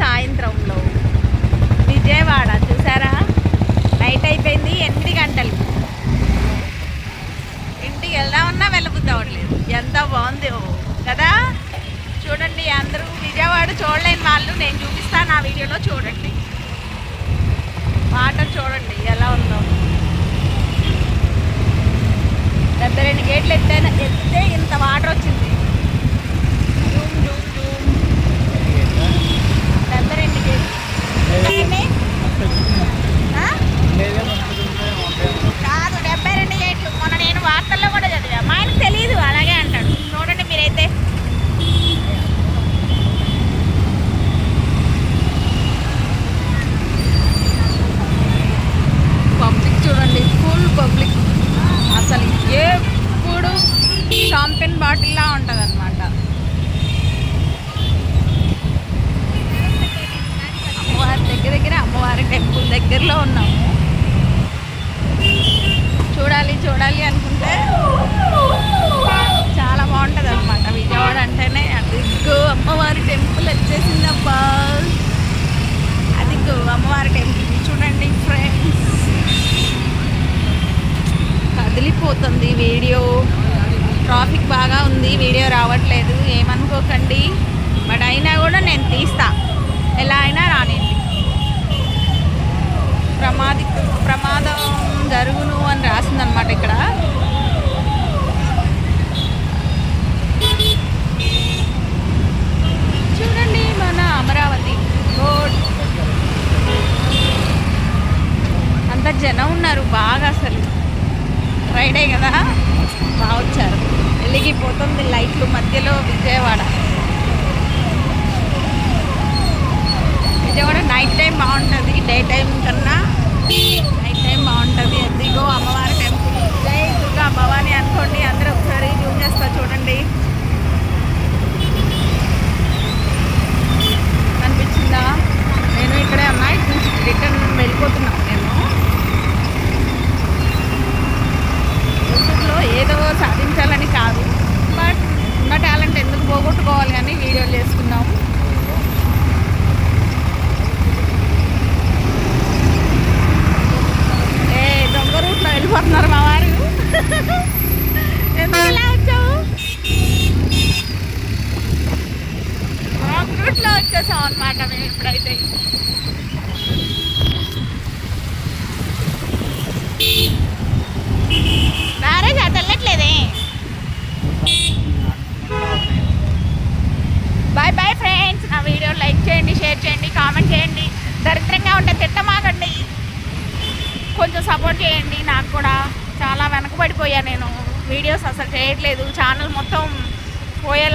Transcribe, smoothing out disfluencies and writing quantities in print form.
సాయంత్రంలో విజయవాడ చూసారా. నైట్ అయిపోయింది, 8 గంటలు. ఇంటికి వెళ్దామన్నా వెళ్ళబుద్ధి అవ్వట్లేదు. ఎంత బాగుంది కదా. చూడండి, అందరూ విజయవాడ చూడలేని వాళ్ళు నేను చూపిస్తాను ఆ వీడియోలో. చూడండి, వాటర్ చూడండి ఎలా ఉందో. 72 గేట్లు ఎత్తితే ఇంత వాటర్ వచ్చింది. Zoom Zoom Zoom. 72 గేట్లు కాదు, 72 గేట్లు. మొన్న నేను వార్తల్లో కూడా చదివా. మా ఆయనకు తెలియదు, అలాగే అంటాడు. చూడండి మీరైతే. పబ్లిక్ చూడండి, ఫుల్ పబ్లిక్. అసలు ఎప్పుడు షాంపెన్ బాటిల్లా ఉంటుంది అనమాట. అమ్మవారి దగ్గర అమ్మవారి టెంపుల్ దగ్గరలో ఉన్నాము. చూడాలి అనుకుంటే చాలా బాగుంటుంది అనమాట. విజయవాడ అంటేనే అదిగో అమ్మవారి టెంపుల్ వచ్చేసిందబ్బా. అదిగో అమ్మవారి టెంపుల్ చూడండి ఫ్రెండ్స్. కదిలిపోతుంది వీడియో. ట్రాఫిక్ బాగా ఉంది, వీడియో రావట్లేదు, ఏమనుకోకండి. బట్ అయినా కూడా నేను తీస్తా, ఎలా అయినా రానివ్వండి. ప్రమాదం జరుగును అని రాసిందనమాట ఇక్కడ. చూడండి మన అమరావతి రోడ్. అంత జనం ఉన్నారు బాగా. అసలు ఫ్రైడే కదా, బాగా వచ్చారు. వెలిగిపోతుంది లైట్లు మధ్యలో విజయవాడ. విజయవాడ నైట్ టైం బాగుంటుంది, డే టైం కన్నా నైట్ టైం బాగుంటుంది. ఎదిగో అమ్మవారి టెంపుల్. జై దుర్గా భవాని అనుకోండి అందరూ. ఒకసారి జూమ్ చేస్తా చూడండి, కనిపించిందా. నేను ఇక్కడే ఉన్నా, ఇటు నుంచి రిటర్న్ వెళ్ళిపోతున్నాను. నేను యూట్యూబ్లో ఏదో సాధించాలని కాదు, బట్ ఉన్న టాలెంట్ ఎందుకు పోగొట్టుకోవాలి అని వీడియోలు చేసుకున్నాము. దొంగ రూట్లో వెళ్ళిపోతున్నారు మా వారు. ఎందుకు ఇలా వచ్చావు? రాంగ్ రూట్లో వచ్చేసాం అనమాట మేము ఇప్పుడైతే. మ్యారేజ్ అది వెళ్ళట్లేదే. Bye friends. నా వీడియో లైక్ చేయండి, షేర్ చేయండి, కామెంట్ చేయండి. దరిద్రంగా ఉంటే తిట్టమాకండి, కొంచెం సపోర్ట్ చేయండి. నాకు కూడా చాలా వెనకబడిపోయా నేను, వీడియోస్ అసలు చేయట్లేదు. ఛానల్ మొత్తం పోయేలా